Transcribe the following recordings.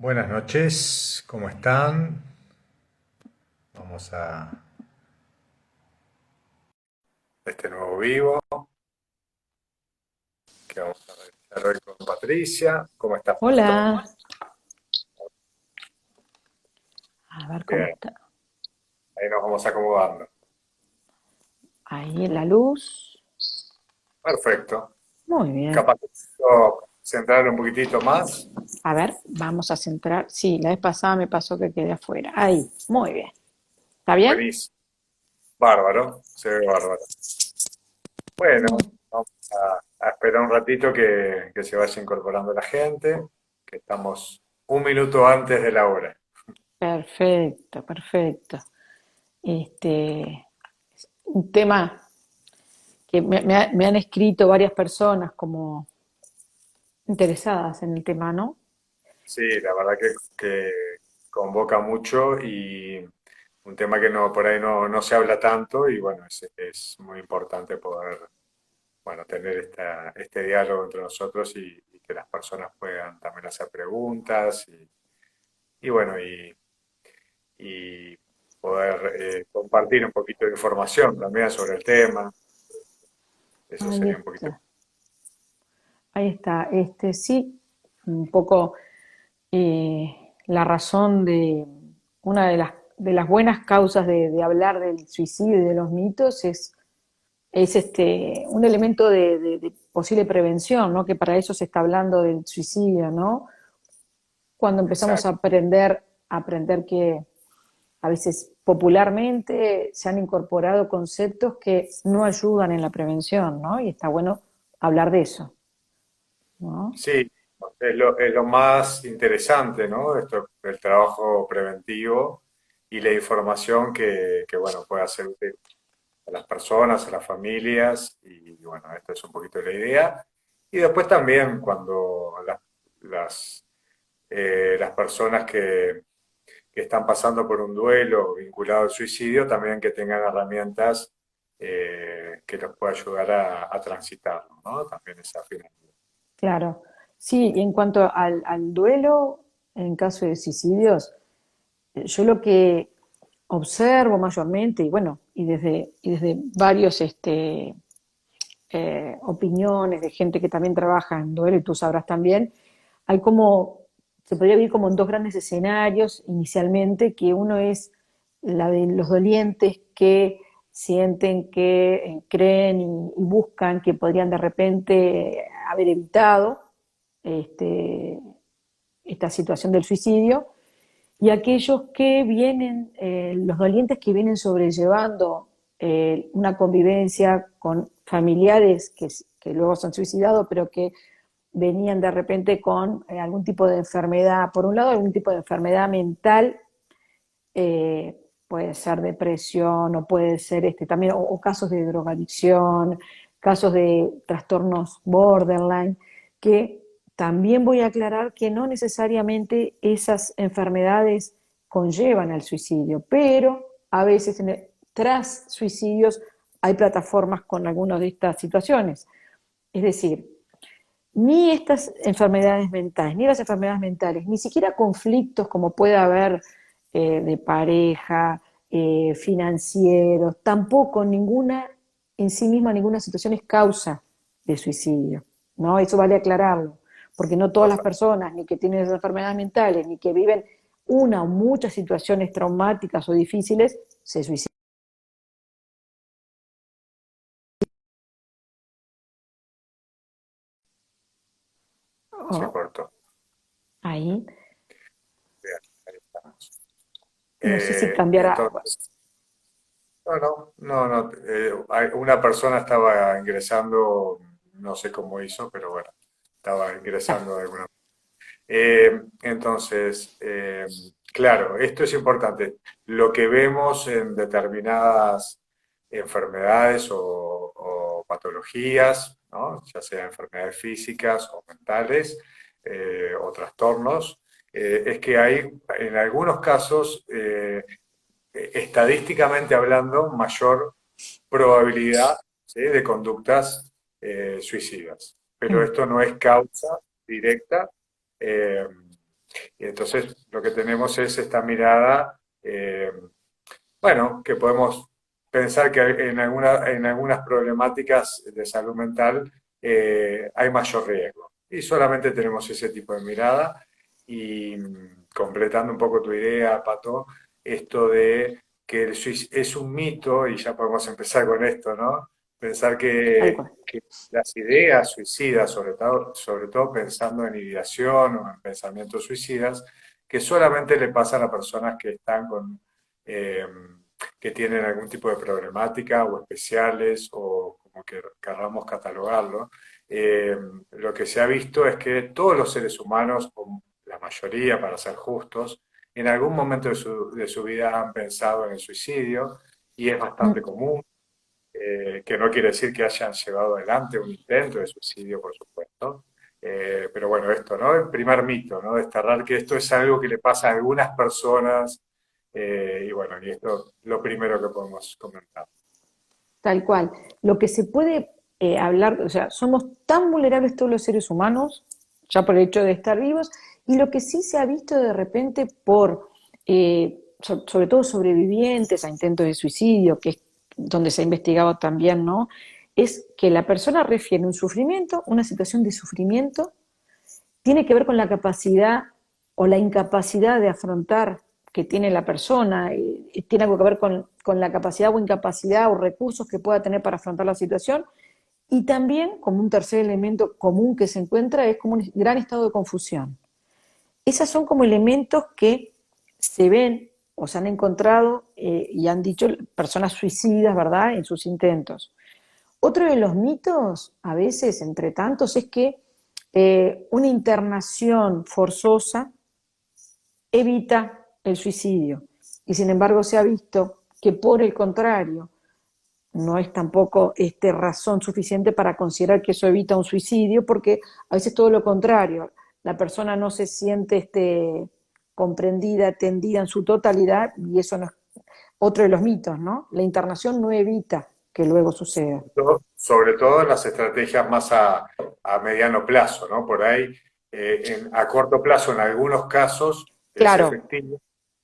Buenas noches, ¿cómo están? Vamos a este nuevo vivo que vamos a realizar hoy con Patricia. ¿Cómo estás, Pato? Hola, a ver cómo Bien, está. ahí nos vamos acomodando. Ahí la luz. Perfecto. Muy bien. Capaz que puedo centrar un poquitito más. A ver, vamos a centrar. Sí, la vez pasada me pasó que quedé afuera. Ahí, muy bien. ¿Está bien? Buenísimo. Bárbaro, se ve bárbaro. Bueno, Muy vamos a esperar un ratito que se vaya incorporando la gente, que estamos un minuto antes de la hora. perfecto, perfecto. Este, un tema que me han escrito varias personas como interesadas en el tema, ¿no? Sí, la verdad que convoca mucho y un tema que no, por ahí no se habla tanto y bueno, es muy importante poder, bueno, tener este diálogo entre nosotros y que las personas puedan también hacer preguntas y bueno, y poder compartir un poquito de información también sobre el tema. Eso Ahí sería un poquito. está, ahí está. Sí, un poco la razón de una de las buenas causas de hablar del suicidio y de los mitos es un elemento de posible prevención, ¿no? Que para eso se está hablando del suicidio, ¿no? Cuando empezamos Exacto. a aprender que a veces popularmente se han incorporado conceptos que no ayudan en la prevención, ¿no? Y está bueno hablar de eso, ¿no? Sí, es lo más interesante, ¿no? Esto, el trabajo preventivo y la información que, bueno, puede ser útil a las personas, a las familias, y bueno, esta es un poquito la idea. Y después también cuando las, las personas que están pasando por un duelo vinculado al suicidio, también que tengan herramientas que los pueda ayudar a transitarlo, ¿no? También esa finalidad. Claro. Sí, y en cuanto al duelo, en caso de suicidios, yo lo que observo mayormente, y bueno, y desde varios opiniones de gente que también trabaja en duelo, y tú sabrás también, hay como, se podría vivir como en dos grandes escenarios inicialmente, que uno es la de los dolientes que sienten que creen y buscan que podrían de repente haber evitado este, esta situación del suicidio, y aquellos que vienen, los dolientes que vienen sobrellevando una convivencia con familiares que luego se han suicidado, pero que venían de repente con algún tipo de enfermedad, por un lado algún tipo de enfermedad mental, puede ser depresión o puede ser también, o casos de drogadicción, casos de trastornos borderline, que también voy a aclarar que no necesariamente esas enfermedades conllevan al suicidio, pero a veces tras suicidios hay plataformas con algunas de estas situaciones. Es decir, ni estas enfermedades mentales, ni las enfermedades mentales, ni siquiera conflictos como puede haber de pareja, financieros, tampoco ninguna, en sí misma ninguna situación es causa de suicidio, ¿no? Eso vale aclararlo, porque no todas las Total. personas, ni que tienen esas enfermedades mentales, ni que viven una o muchas situaciones traumáticas o difíciles, se suicidan. Se Oh, cortó. ahí, Bien, ahí estamos. no sé si cambiará. Entonces, no, una persona estaba ingresando, no sé cómo hizo, pero bueno, estaba Ah, ingresando de alguna. Entonces, claro, esto es importante. Lo que vemos en determinadas enfermedades o patologías, ¿no? Ya sea enfermedades físicas o mentales o trastornos, es que hay en algunos casos, estadísticamente hablando, mayor probabilidad, ¿sí? De conductas suicidas. Pero mm, esto no es causa directa. eh, Y entonces lo que tenemos es esta mirada, bueno, que podemos pensar que en algunas problemáticas de salud mental hay mayor riesgo. Y solamente tenemos ese tipo de mirada. Y completando un poco tu idea, Pato, esto de que es un mito, y ya podemos empezar con esto, ¿no? Pensar Tal cual. que las ideas suicidas, sobre todo pensando en ideación o en pensamientos suicidas, que solamente le pasan a personas que están eh, que tienen algún tipo de problemática o especiales o como que querramos catalogarlo. Eh, lo que se ha visto es que todos los seres humanos, o la mayoría para ser justos, en algún momento de su vida han pensado en el suicidio y es bastante Mm. común, que no quiere decir que hayan llevado adelante un intento de suicidio, por supuesto. Pero bueno, esto, ¿no? El primer mito, ¿no? Desterrar que esto es algo que le pasa a algunas personas. Y bueno, y esto es lo primero que podemos comentar. Tal cual. Lo que se puede hablar, o sea, somos tan vulnerables todos los seres humanos, ya por el hecho de estar vivos, y lo que sí se ha visto de repente por, sobre todo sobrevivientes a intentos de suicidio, que es donde se ha investigado también, ¿no? Es que la persona refiere un sufrimiento, una situación de sufrimiento, tiene que ver con la capacidad o la incapacidad de afrontar que tiene la persona, tiene algo que ver con la capacidad o incapacidad o recursos que pueda tener para afrontar la situación, y también, como un tercer elemento común que se encuentra, es como un gran estado de confusión. Esos son como elementos que se ven o se han encontrado y han dicho personas suicidas, ¿verdad?, en sus intentos. Otro de los mitos, a veces, entre tantos, es que una internación forzosa evita el suicidio. Y sin embargo se ha visto que por el contrario, no es tampoco razón suficiente para considerar que eso evita un suicidio, porque a veces todo lo contrario, la persona no se siente comprendida, atendida en su totalidad, y eso no es otro de los mitos, ¿no? La internación no evita que luego suceda. Sobre todo en las estrategias más a mediano plazo, ¿no? Por ahí, a corto plazo, en algunos casos, es Claro, efectivo,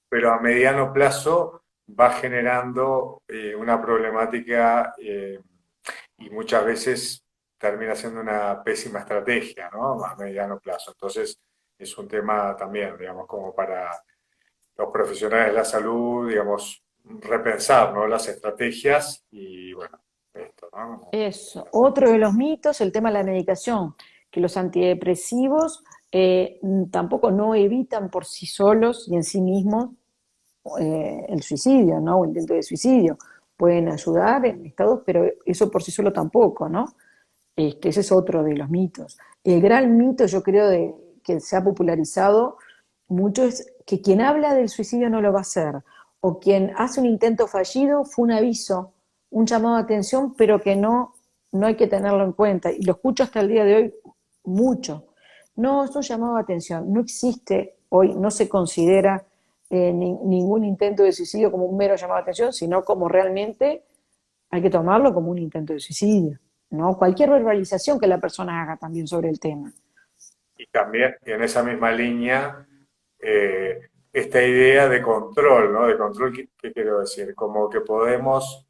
pero a mediano plazo va generando una problemática y muchas veces termina siendo una pésima estrategia, ¿no? A mediano plazo. Entonces, es un tema también, digamos, como para los profesionales de la salud, digamos, repensar, ¿no? Las estrategias y, bueno, esto, ¿no? eso. Otro de los mitos, el tema de la medicación, que los antidepresivos tampoco no evitan por sí solos y en sí mismos el suicidio, ¿no? O intento de suicidio. Pueden ayudar en estados, pero eso por sí solo tampoco, ¿no? Ese es otro de los mitos. El gran mito, yo creo, que se ha popularizado mucho es que quien habla del suicidio no lo va a hacer, o quien hace un intento fallido fue un aviso, un llamado de atención, pero que no hay que tenerlo en cuenta. Y lo escucho hasta el día de hoy mucho. No, es un llamado de atención. No existe hoy, no se considera ningún intento de suicidio como un mero llamado de atención, sino como realmente hay que tomarlo como un intento de suicidio, ¿no? Cualquier verbalización que la persona haga también sobre el tema. Y también en esa misma línea, esta idea de control, ¿no? De control, ¿qué quiero decir? Como que podemos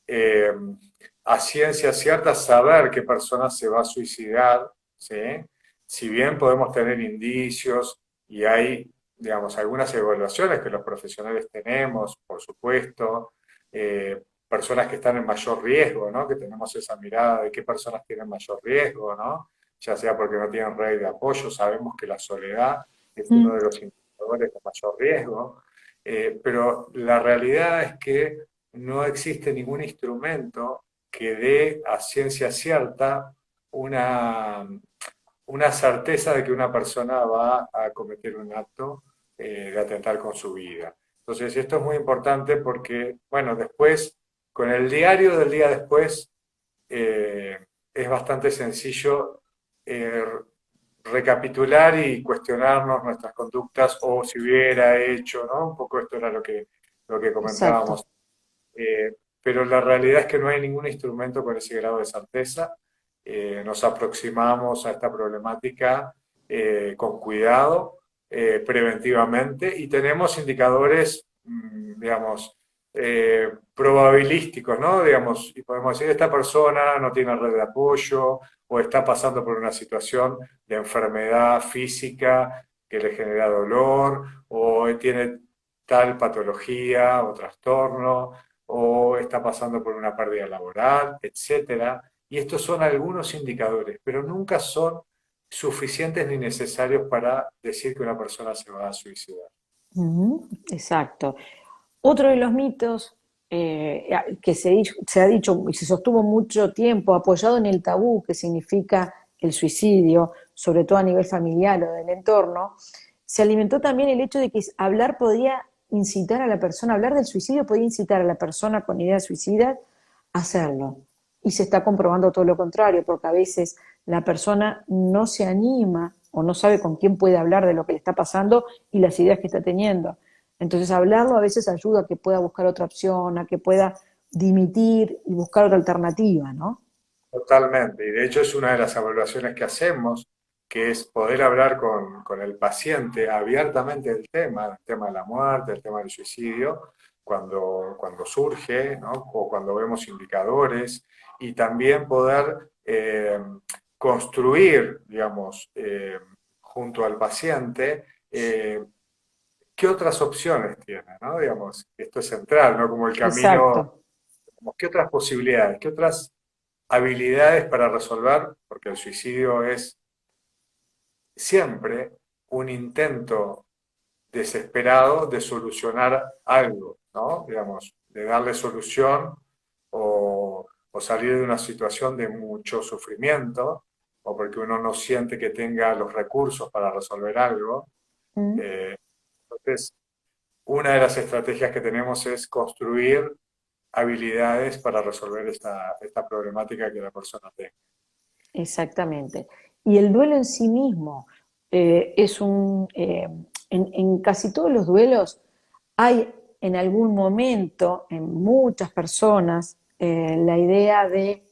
eh, a ciencia cierta saber qué persona se va a suicidar, ¿sí? Si bien podemos tener indicios y hay, digamos, algunas evaluaciones que los profesionales tenemos, por supuesto, personas que están en mayor riesgo, ¿no? Que tenemos esa mirada de qué personas tienen mayor riesgo, ¿no? Ya sea porque no tienen red de apoyo, sabemos que la soledad es uno Mm. de los indicadores de mayor riesgo, pero la realidad es que no existe ningún instrumento que dé a ciencia cierta una, una certeza de que una persona va a cometer un acto de atentar con su vida. Entonces, esto es muy importante porque, bueno, después, con el diario del día después, eh, es bastante sencillo eh, recapitular y cuestionarnos nuestras conductas o si hubiera hecho, ¿no? Un poco esto era lo que comentábamos. Exacto. Pero la realidad es que no hay ningún instrumento con ese grado de certeza. Nos aproximamos a esta problemática con cuidado, preventivamente y tenemos indicadores, digamos, probabilísticos, ¿no? Digamos, y podemos decir, esta persona no tiene red de apoyo o está pasando por una situación de enfermedad física que le genera dolor o tiene tal patología o trastorno o está pasando por una pérdida laboral, etcétera. Y estos son algunos indicadores, pero nunca son suficientes ni necesarios para decir que una persona se va a suicidar. Ujú, exacto. Otro de los mitos que se ha dicho y se sostuvo mucho tiempo, apoyado en el tabú que significa el suicidio, sobre todo a nivel familiar o del entorno, se alimentó también el hecho de que hablar podía incitar a la persona, hablar del suicidio podía incitar a la persona con ideas suicidas a hacerlo. Y se está comprobando todo lo contrario, porque a veces la persona no se anima o no sabe con quién puede hablar de lo que le está pasando y las ideas que está teniendo. Entonces hablarlo a veces ayuda a que pueda buscar otra opción, a que pueda dimitir y buscar otra alternativa, ¿no? Totalmente, y de hecho es una de las evaluaciones que hacemos, que es poder hablar con el paciente abiertamente del el tema de la muerte, el tema del suicidio, cuando surge, ¿no? O cuando vemos indicadores, y también poder construir, digamos, junto al paciente, qué otras opciones tiene, ¿no? Digamos, esto es central, ¿no? Como el camino, Exacto, como qué otras posibilidades, qué otras habilidades para resolver, porque el suicidio es siempre un intento desesperado de solucionar algo, ¿no? Digamos, de darle solución o salir de una situación de mucho sufrimiento, o porque uno no siente que tenga los recursos para resolver algo. mm, Eh, entonces, una de las estrategias que tenemos es construir habilidades para resolver esta problemática que la persona tenga. exactamente. Y el duelo en sí mismo es en casi todos los duelos hay en algún momento, en muchas personas, la idea de,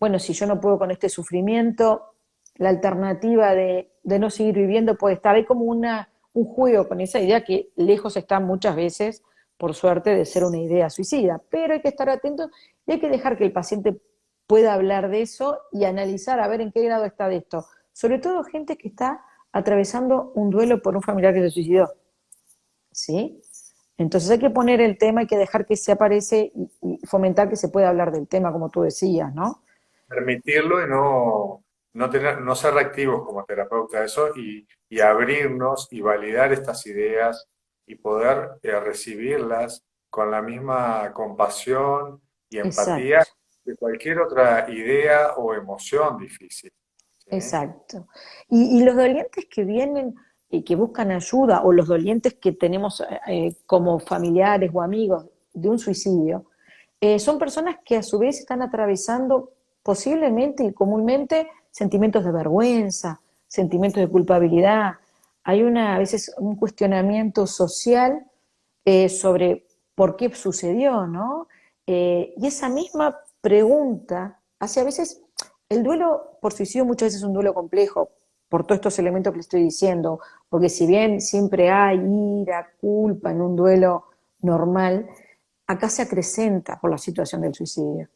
bueno, si yo no puedo con este sufrimiento, la alternativa de no seguir viviendo puede estar. Hay como un juego con esa idea que lejos está muchas veces, por suerte, de ser una idea suicida. Pero hay que estar atentos y hay que dejar que el paciente pueda hablar de eso y analizar a ver en qué grado está de esto. Sobre todo gente que está atravesando un duelo por un familiar que se suicidó. ¿Sí? Entonces hay que poner el tema, hay que dejar que se aparece y fomentar que se pueda hablar del tema, como tú decías, ¿no? Permitirlo y no ser reactivos como terapeuta, eso, y abrirnos y validar estas ideas y poder recibirlas con la misma compasión y empatía Exacto, de cualquier otra idea o emoción difícil. ¿Sí? exacto. Y los dolientes que vienen y que buscan ayuda, o los dolientes que tenemos como familiares o amigos de un suicidio, son personas que a su vez están atravesando posiblemente y comúnmente sentimientos de vergüenza, sentimientos de culpabilidad. Hay a veces un cuestionamiento social sobre por qué sucedió, ¿no? Y esa misma pregunta hace a veces, el duelo por suicidio muchas veces es un duelo complejo, por todos estos elementos que le estoy diciendo, porque si bien siempre hay ira, culpa en un duelo normal, acá se acrecenta por la situación del suicidio.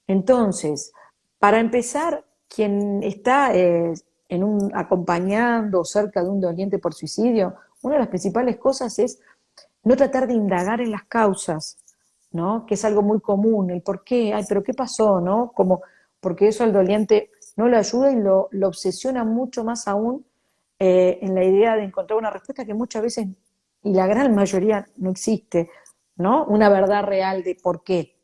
Entonces, para empezar, quien está acompañando o cerca de un doliente por suicidio, una de las principales cosas es no tratar de indagar en las causas, ¿no? Que es algo muy común, el por qué, ay, pero qué pasó, ¿no? Como, porque eso al doliente no lo ayuda y lo obsesiona mucho más aún en la idea de encontrar una respuesta que muchas veces, y la gran mayoría, no existe, ¿no? Una verdad real de por qué.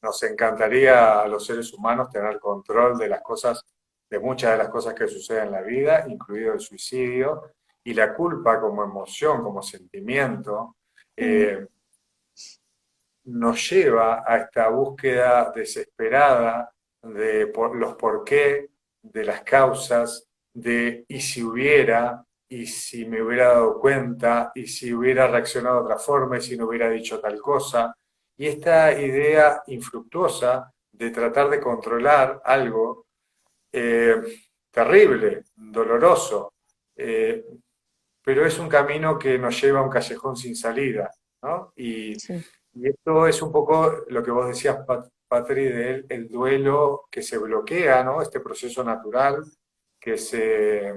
Nos encantaría a los seres humanos tener control de las cosas, de muchas de las cosas que suceden en la vida, incluido el suicidio, y la culpa como emoción, como sentimiento, Mm, eh, nos lleva a esta búsqueda desesperada de los por qué, de las causas, de y si hubiera, y si me hubiera dado cuenta, y si hubiera reaccionado de otra forma, y si no hubiera dicho tal cosa. Y esta idea infructuosa de tratar de controlar algo eh, terrible, doloroso, eh, pero es un camino que nos lleva a un callejón sin salida, ¿no? sí. Y esto es un poco lo que vos decías, Patri, del duelo que se bloquea, ¿no? Este proceso natural que se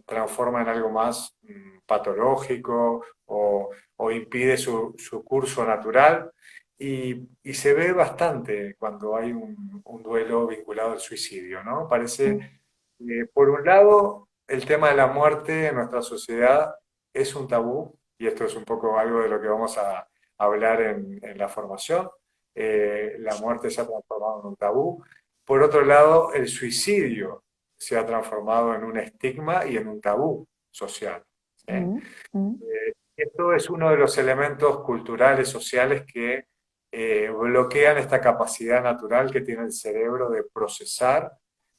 transforma en algo más patológico o impide su curso natural. Y se ve bastante cuando hay un duelo vinculado al suicidio, ¿no? Parece, Mm, por un lado, el tema de la muerte en nuestra sociedad es un tabú, y esto es un poco algo de lo que vamos a hablar en la formación. La muerte se ha transformado en un tabú. Por otro lado, el suicidio se ha transformado en un estigma y en un tabú social. ¿Sí? mm, mm. Esto es uno de los elementos culturales, sociales que bloquean esta capacidad natural que tiene el cerebro de procesar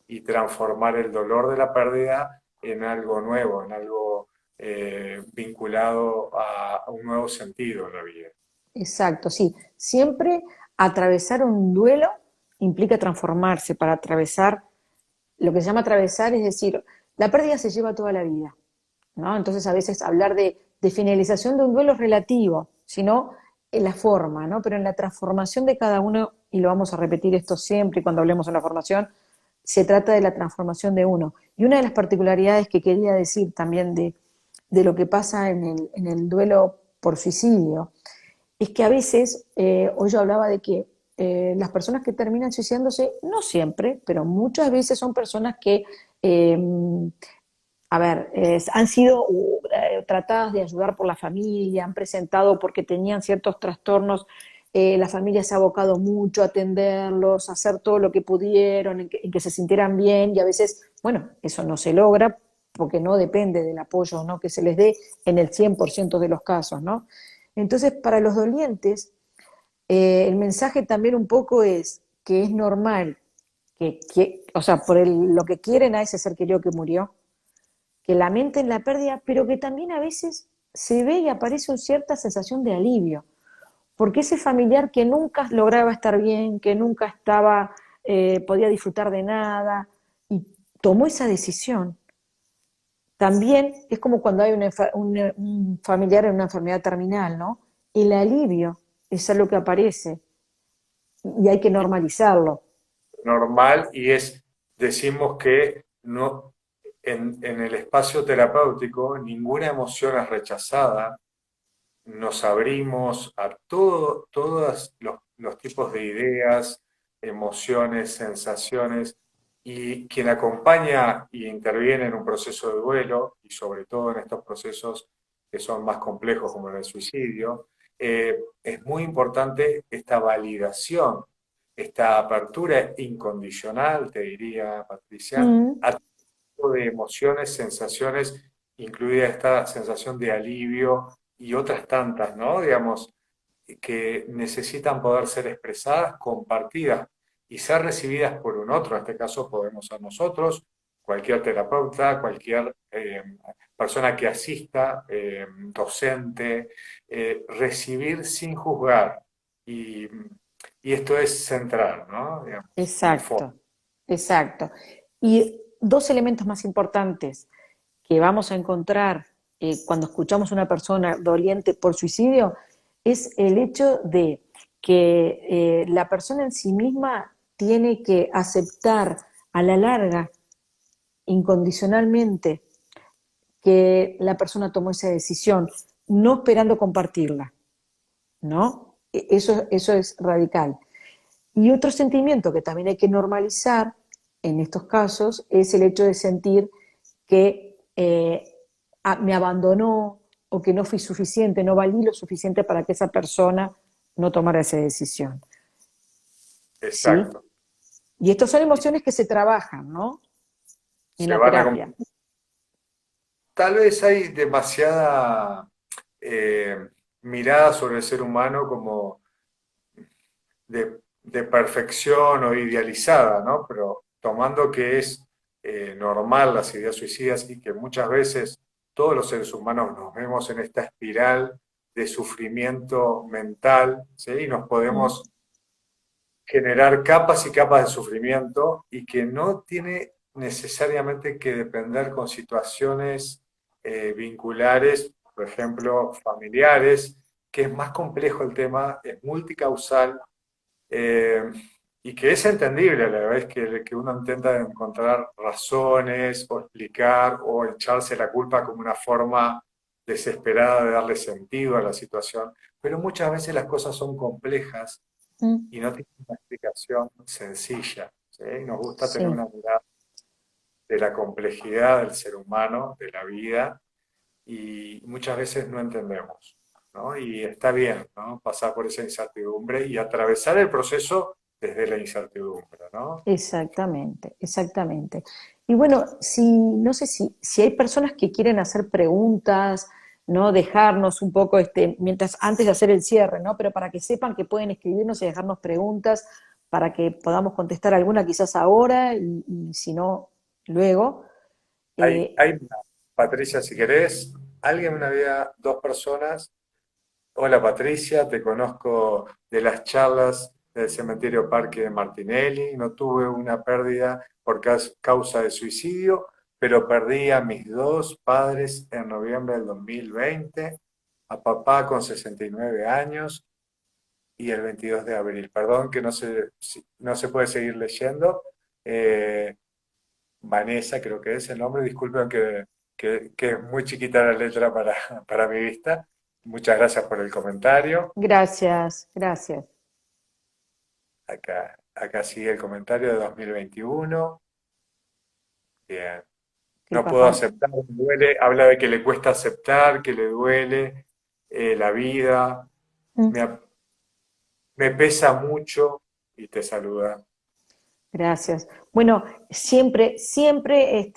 y transformar el dolor de la pérdida en algo nuevo, en algo vinculado a un nuevo sentido en la vida. Exacto, sí. Siempre atravesar un duelo implica transformarse. Para atravesar, lo que se llama atravesar es decir, la pérdida se lleva toda la vida, ¿no? Entonces a veces hablar de finalización de un duelo es relativo, sino en la forma, ¿no? Pero en la transformación de cada uno, y lo vamos a repetir esto siempre cuando hablemos en la formación, se trata de la transformación de uno. Y una de las particularidades que quería decir también de lo que pasa en el duelo por suicidio, es que a veces, hoy yo hablaba de que las personas que terminan suicidándose, no siempre, pero muchas veces son personas que, eh, a ver, han sido tratadas de ayudar por la familia, han presentado porque tenían ciertos trastornos, la familia se ha abocado mucho a atenderlos, a hacer todo lo que pudieron, en que se sintieran bien, y a veces, bueno, eso no se logra porque no depende del apoyo, ¿no?, que se les dé en el 100% de los casos, ¿no? Entonces, para los dolientes, el mensaje también un poco es que es normal o sea, lo que quieren a ese ser querido que murió, que lamenten la pérdida, pero que también a veces se ve y aparece una cierta sensación de alivio, porque ese familiar que nunca lograba estar bien, que nunca estaba, podía disfrutar de nada, y tomó esa decisión, también es como cuando hay un familiar en una enfermedad terminal, ¿no? El alivio es algo que aparece y hay que normalizarlo. Normal y decimos que no, en el espacio terapéutico ninguna emoción es rechazada, nos abrimos a todos los tipos de ideas, emociones, sensaciones, y quien acompaña y interviene en un proceso de duelo, y sobre todo en estos procesos que son más complejos como el suicidio, es muy importante esta validación, esta apertura incondicional, te diría, Patricia, Mm, a tipo de emociones, sensaciones, incluida esta sensación de alivio y otras tantas, ¿no? Digamos, que necesitan poder ser expresadas, compartidas y ser recibidas por un otro. En este caso podemos ser nosotros, cualquier terapeuta, cualquier persona que asista, docente, recibir sin juzgar. Y, y esto es central, ¿no? Digamos, en el fondo. exacto, exacto. Y dos elementos más importantes que vamos a encontrar cuando escuchamos a una persona doliente por suicidio es el hecho de que la persona en sí misma tiene que aceptar a la larga, incondicionalmente, que la persona tomó esa decisión, no esperando compartirla, ¿no? Eso es radical. Y otro sentimiento que también hay que normalizar en estos casos es el hecho de sentir que me abandonó o que no fui suficiente, no valí lo suficiente para que esa persona no tomara esa decisión. ¿Sí? Exacto. Y estas son emociones que se trabajan, ¿no? En Se la van a terapia. Tal vez hay demasiada eh, mirada sobre el ser humano como de perfección o idealizada, ¿no? Pero tomando que es normal las ideas suicidas y que muchas veces todos los seres humanos nos vemos en esta espiral de sufrimiento mental, ¿sí? Y nos Mm, podemos generar capas y capas de sufrimiento y que no tiene necesariamente que depender con situaciones vinculares, por ejemplo, familiares, que es más complejo el tema, es multicausal, eh, y que es entendible a la vez que uno intenta encontrar razones o explicar o echarse la culpa como una forma desesperada de darle sentido a la situación, pero muchas veces las cosas son complejas Mm, y no tienen una explicación sencilla, ¿sí? Nos gusta tener sí. una mirada de la complejidad del ser humano, de la vida, y muchas veces no entendemos, ¿no? Y está bien, ¿no? Pasar por esa incertidumbre y atravesar el proceso desde la incertidumbre, ¿no? Exactamente, exactamente. Y bueno, no sé si hay personas que quieren hacer preguntas, ¿no? Dejarnos un poco, mientras, antes de hacer el cierre, ¿no? Pero para que sepan que pueden escribirnos y dejarnos preguntas para que podamos contestar alguna quizás ahora y si no, luego. Eh, Hay, Patricia, si querés, alguien una había dos personas. Hola Patricia, te conozco de las charlas del Cementerio Parque de Martinelli. No tuve una pérdida por causa de suicidio, pero perdí a mis dos padres en noviembre del 2020, a papá con 69 años y el 22 de abril. Perdón que no se puede seguir leyendo. Eh, Vanessa creo que es el nombre, disculpen que es muy chiquita la letra para mi vista. Muchas gracias por el comentario. gracias, gracias. Acá sigue el comentario de 2021. Bien. Que No puedo papá. aceptar, me duele. Habla de que le cuesta aceptar, que le duele la vida. Mm, Me, me pesa mucho y te saluda. gracias. Bueno, siempre, siempre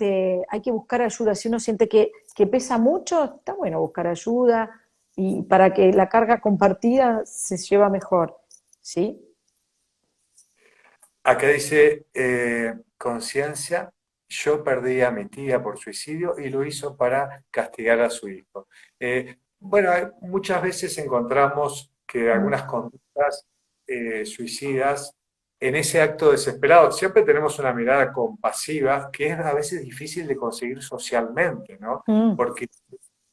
hay que buscar ayuda. Si uno siente que pesa mucho, está bueno buscar ayuda y para que la carga compartida se lleva mejor, ¿sí? Acá dice, conciencia, yo perdí a mi tía por suicidio y lo hizo para castigar a su hijo. Bueno, muchas veces encontramos que Mm, algunas conductas suicidas, en ese acto desesperado, siempre tenemos una mirada compasiva que es a veces difícil de conseguir socialmente, ¿no? mm, Porque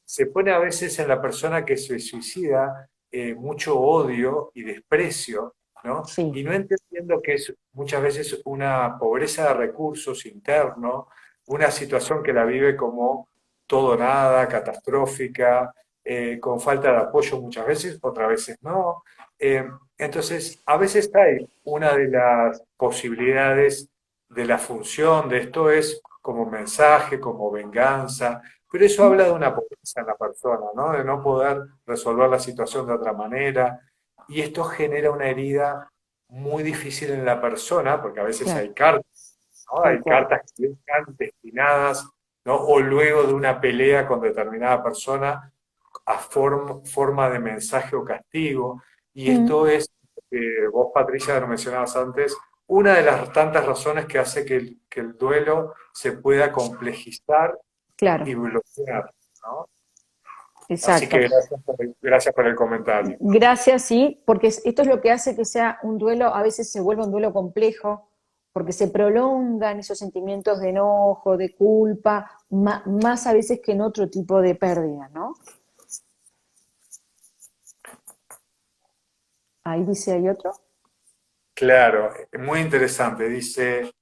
se pone a veces en la persona que se suicida mucho odio y desprecio, ¿no? sí, Y no entendiendo que es muchas veces una pobreza de recursos interno, una situación que la vive como todo nada, catastrófica, con falta de apoyo muchas veces, otras veces no. Eh, entonces, a veces hay una de las posibilidades de la función de esto es como mensaje, como venganza, pero eso mm, habla de una pobreza en la persona, ¿no? De no poder resolver la situación de otra manera. Y esto genera una herida muy difícil en la persona, porque a veces claro, hay cartas, ¿no? tal Hay cual. cartas que están destinadas, ¿no? O luego de una pelea con determinada persona a forma de mensaje o castigo. Y Mm, esto es, vos Patricia lo mencionabas antes, una de las tantas razones que hace que el duelo se pueda complejizar y claro, bloquear, ¿no? Así exacto. que gracias por el comentario. Gracias, sí, porque esto es lo que hace que sea un duelo, a veces se vuelve un duelo complejo, porque se prolongan esos sentimientos de enojo, de culpa, más a veces que en otro tipo de pérdida, ¿no? Ahí dice, hay otro. Claro, muy interesante. Dice,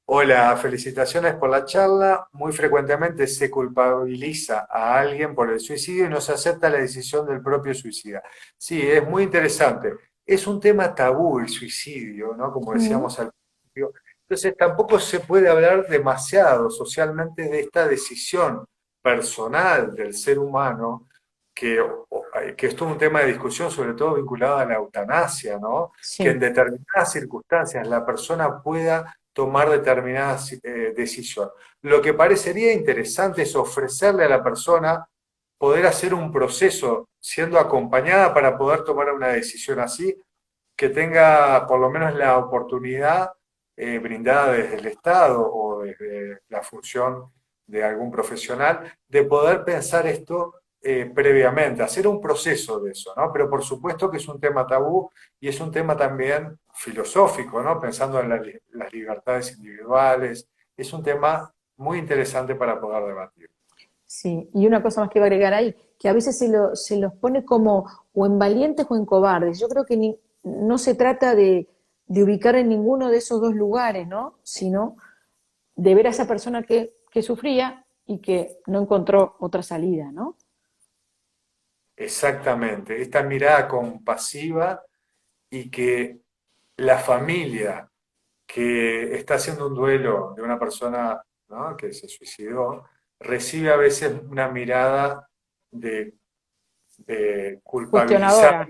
hola, felicitaciones por la charla. Muy frecuentemente se culpabiliza a alguien por el suicidio y no se acepta la decisión del propio suicida. Sí, es muy interesante. Es un tema tabú el suicidio, ¿no? Como Mm, decíamos al principio. Entonces tampoco se puede hablar demasiado socialmente de esta decisión personal del ser humano que esto es un tema de discusión, sobre todo vinculado a la eutanasia, ¿no? Que en sí, determinadas circunstancias la persona pueda tomar determinadas decisiones. Lo que parecería interesante es ofrecerle a la persona poder hacer un proceso siendo acompañada para poder tomar una decisión así, que tenga por lo menos la oportunidad brindada desde el Estado o desde la función de algún profesional de poder pensar esto previamente, hacer un proceso de eso, ¿no? Pero por supuesto que es un tema tabú y es un tema también filosófico, ¿no? Pensando en las libertades individuales, es un tema muy interesante para poder debatir. Sí, y una cosa más que iba a agregar ahí, que a veces se los pone como o en valientes o en cobardes. Yo creo que no se trata de ubicar en ninguno de esos dos lugares, ¿no? Sino de ver a esa persona que sufría y que no encontró otra salida, ¿no? Exactamente, esta mirada compasiva y que la familia que está haciendo un duelo de una persona, ¿no?, que se suicidó, recibe a veces una mirada de, de culpabilizar, Cuestionadora.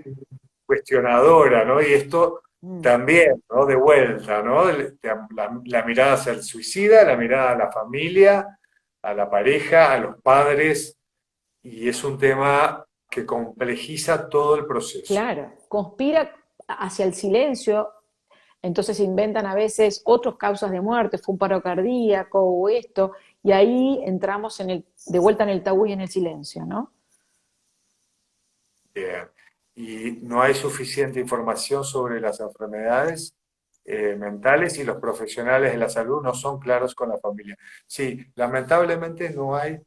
cuestionadora, ¿no? Y esto Mm. también, ¿no? De vuelta, ¿no? La mirada hacia el suicida, la mirada a la familia, a la pareja, a los padres, y es un tema que complejiza todo el proceso. Claro, conspira hacia el silencio, entonces inventan a veces otras causas de muerte, fue un paro cardíaco o esto, y ahí entramos de vuelta en el tabú y en el silencio, ¿no? Bien. Y no hay suficiente información sobre las enfermedades mentales y los profesionales de la salud no son claros con la familia. Sí, lamentablemente no hay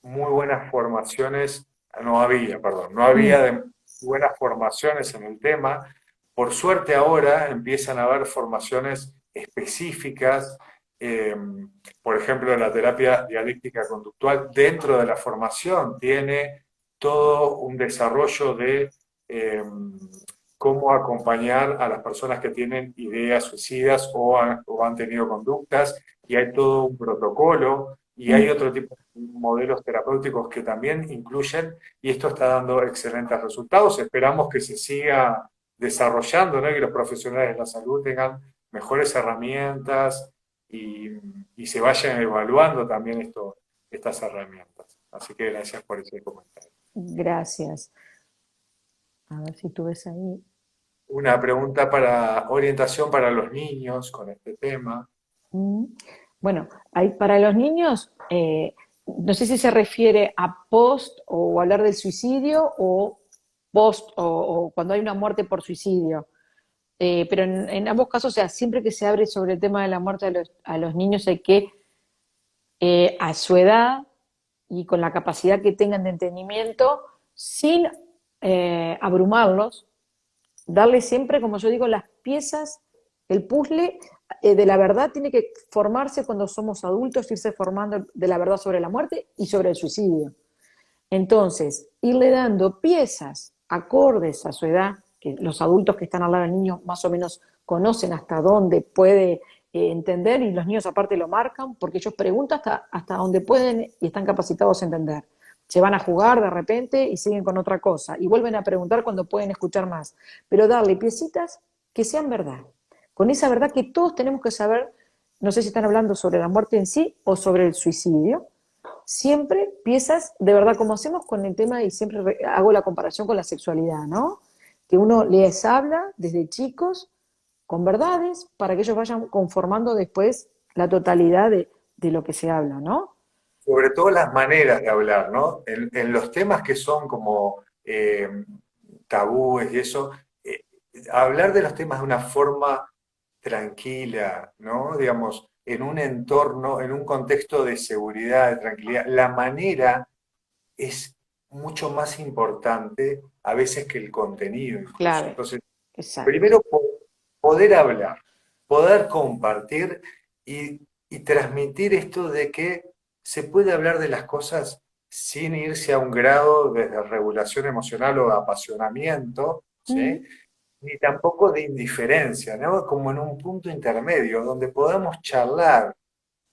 muy buenas formaciones, no había, perdón, no había Mm. buenas formaciones en el tema. Por suerte ahora empiezan a haber formaciones específicas, eh, por ejemplo, la terapia dialéctica conductual dentro de la formación tiene todo un desarrollo de eh, cómo acompañar a las personas que tienen ideas suicidas o han tenido conductas, y hay todo un protocolo, y hay Mm. otro tipo de modelos terapéuticos que también incluyen, y esto está dando excelentes resultados. Esperamos que se siga desarrollando, ¿no?, y que los profesionales de la salud tengan mejores herramientas y, y se vayan evaluando también estas herramientas. Así que gracias por ese comentario. Gracias. A ver si tú ves ahí. Una pregunta para orientación para los niños con este tema. Mm. Bueno, para los niños, no sé si se refiere a post o hablar del suicidio o post o cuando hay una muerte por suicidio. Pero en ambos casos, o sea, siempre que se abre sobre el tema de la muerte a los niños hay que, a su edad y con la capacidad que tengan de entendimiento, sin abrumarlos, darle siempre, como yo digo, las piezas, el puzzle de la verdad tiene que formarse cuando somos adultos, irse formando de la verdad sobre la muerte y sobre el suicidio. Entonces, irle dando piezas acordes a su edad, que los adultos que están al lado del niño más o menos conocen hasta dónde puede entender, y los niños aparte lo marcan, porque ellos preguntan hasta dónde pueden y están capacitados a entender. Se van a jugar de repente y siguen con otra cosa, y vuelven a preguntar cuando pueden escuchar más. Pero darle piecitas que sean verdad, con esa verdad que todos tenemos que saber, no sé si están hablando sobre la muerte en sí o sobre el suicidio, siempre piezas, de verdad, como hacemos con el tema, y siempre hago la comparación con la sexualidad, ¿no? Que uno les habla desde chicos con verdades para que ellos vayan conformando después la totalidad de lo que se habla, ¿no? Sobre todo las maneras de hablar, ¿no? En los temas que son como tabúes y eso, eh, hablar de los temas de una forma tranquila, ¿no? Digamos, en un entorno, en un contexto de seguridad, de tranquilidad. La manera es mucho más importante a veces que el contenido incluso. Clave, Entonces, exacto. primero poder hablar, poder compartir y transmitir esto de que se puede hablar de las cosas sin irse a un grado de regulación emocional o de apasionamiento, ¿sí?, Mm. ni tampoco de indiferencia, ¿no? Como en un punto intermedio donde podamos charlar.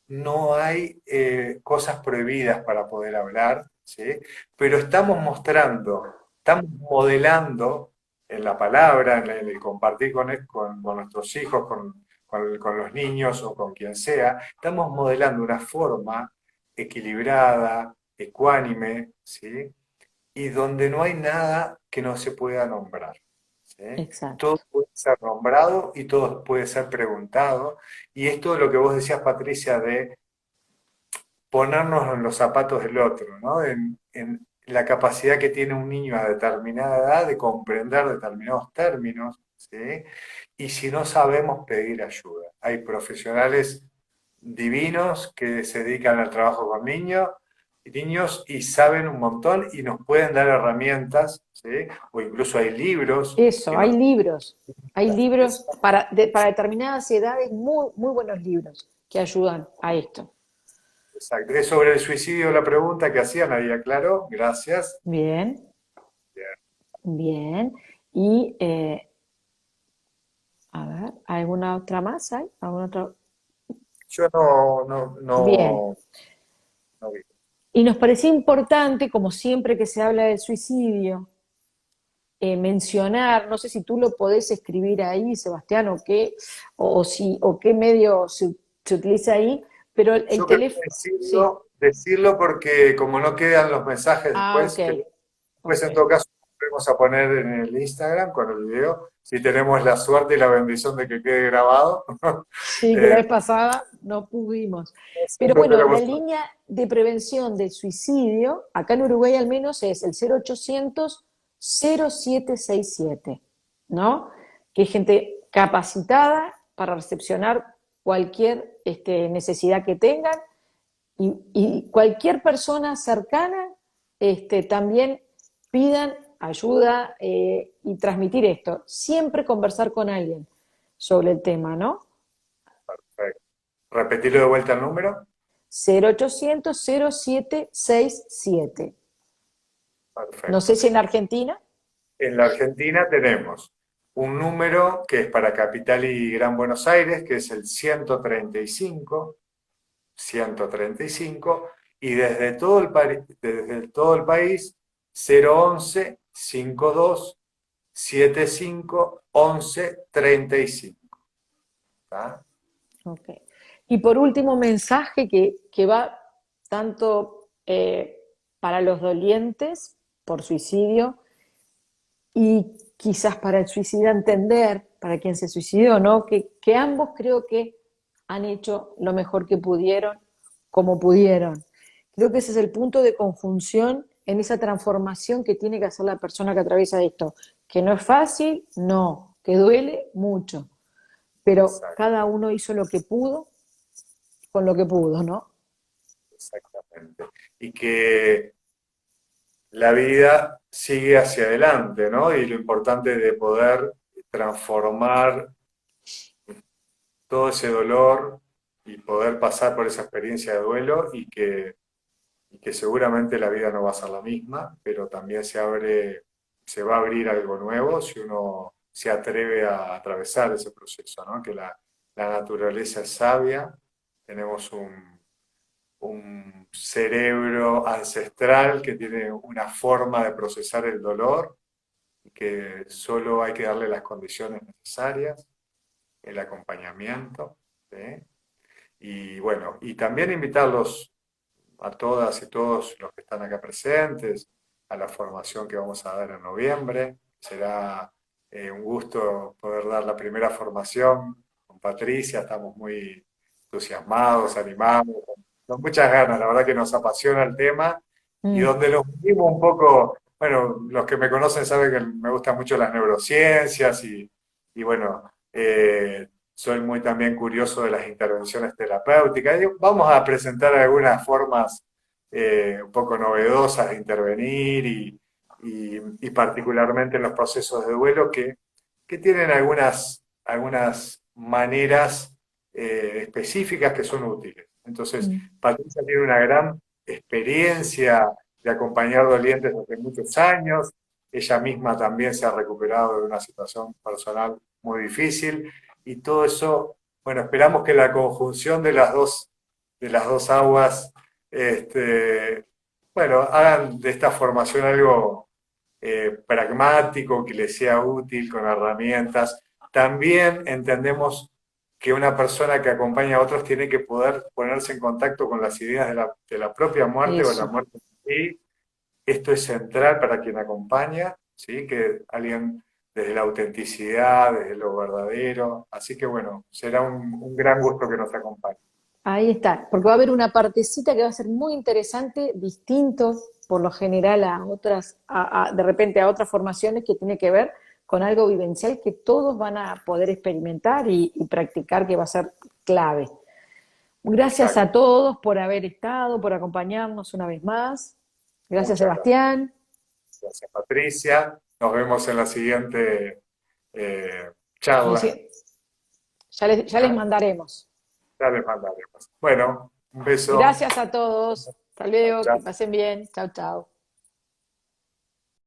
No hay cosas prohibidas para poder hablar, ¿sí? Pero estamos mostrando, estamos modelando en la palabra, en el compartir con nuestros hijos, con los niños o con quien sea, estamos modelando una forma equilibrada, ecuánime, ¿sí?, y donde no hay nada que no se pueda nombrar, ¿sí? Todo Exacto. puede ser nombrado y todo puede ser preguntado. Y esto es lo que vos decías, Patricia, de ponernos en los zapatos del otro, ¿no? En la capacidad que tiene un niño a determinada edad de comprender determinados términos, ¿sí? Y si no sabemos, pedir ayuda. Hay profesionales divinos que se dedican al trabajo con niños, niños y saben un montón y nos pueden dar herramientas, ¿sí? O incluso Eso, que nos... hay libros para determinadas edades, muy, muy buenos libros que ayudan a esto. Exacto. Es sobre el suicidio la pregunta que hacían, ahí aclaro, gracias. Bien, Bien. bien. Y, a ver, ¿alguna otra más hay? ¿Alguna otra? Yo Bien. no vi. Y nos parecía importante, como siempre que se habla del suicidio, mencionar, no sé si tú lo podés escribir ahí, Sebastián, o qué medio se utiliza ahí, pero el Yo creo que teléfono, sí. decirlo porque como no quedan los mensajes Ah, ok, después, que después ok. en todo caso vamos a poner en el Instagram con el video, si tenemos la suerte y la bendición de que quede grabado. Sí, que la Eh, vez pasada no pudimos. Pero siempre bueno, la tenemos... línea de prevención del suicidio, acá en Uruguay al menos, es el 0800 siete, ¿no? Que es gente capacitada para recepcionar cualquier necesidad que tengan y cualquier persona cercana también pidan ayuda y transmitir esto. Siempre conversar con alguien sobre el tema, ¿no? Perfecto. Repetirlo de vuelta el número. 0800 siete. No Perfecto. sé si en Argentina. En la Argentina tenemos un número que es para Capital y Gran Buenos Aires, que es el 135, y desde todo el país 011 52 75 11 35. ¿Tá? Ok. Y por último, mensaje que va tanto para los dolientes por suicidio y quizás para el suicida entender, para quien se suicidó, ¿no? Que ambos creo que han hecho lo mejor que pudieron, como pudieron. Creo que ese es el punto de conjunción en esa transformación que tiene que hacer la persona que atraviesa esto. Que no es fácil, no, que duele mucho, pero Exact- cada uno hizo lo que pudo con lo que pudo, ¿no? Exactamente. Y que la vida sigue hacia adelante, ¿no? Y lo importante de poder transformar todo ese dolor y poder pasar por esa experiencia de duelo y que seguramente la vida no va a ser la misma, pero también se va a abrir algo nuevo si uno se atreve a atravesar ese proceso, ¿no? Que la naturaleza es sabia, tenemos un cerebro ancestral que tiene una forma de procesar el dolor y que solo hay que darle las condiciones necesarias, el acompañamiento, ¿sí? Y bueno, y también invitarlos a todas y todos los que están acá presentes a la formación que vamos a dar en noviembre. Será un gusto poder dar la primera formación con Patricia, estamos muy entusiasmados, animados, con muchas ganas, la verdad que nos apasiona el tema y Mm, donde nos unimos un poco, bueno, los que me conocen saben que me gustan mucho las neurociencias y bueno, soy muy también curioso de las intervenciones terapéuticas. Y vamos a presentar algunas formas un poco novedosas de intervenir y particularmente en los procesos de duelo que tienen algunas maneras específicas que son útiles. Entonces, mm. Patricia tiene una gran experiencia de acompañar dolientes desde muchos años. Ella misma también se ha recuperado de una situación personal muy difícil y todo eso, bueno, esperamos que la conjunción de las dos aguas, bueno, hagan de esta formación algo pragmático, que les sea útil, con herramientas. También entendemos que una persona que acompaña a otros tiene que poder ponerse en contacto con las ideas de la propia muerte o la Eso. muerte en sí. Esto es central para quien acompaña, ¿sí? Que alguien desde la autenticidad, desde lo verdadero. Así que bueno, será un gran gusto que nos acompañe. Ahí está, porque va a haber una partecita que va a ser muy interesante, distinto por lo general a otras, de repente a otras formaciones que tiene que ver con algo vivencial que todos van a poder experimentar y practicar, que va a ser clave. Gracias exacto. a todos por haber estado, por acompañarnos una vez más. Gracias, Muchas gracias. Sebastián. Gracias, Patricia. Nos vemos en la siguiente En el charla. si- ya les mandaremos. Ya les mandaremos. Bueno, un beso. Gracias a todos. Hasta luego, que Chao. pasen bien. Chao, chao.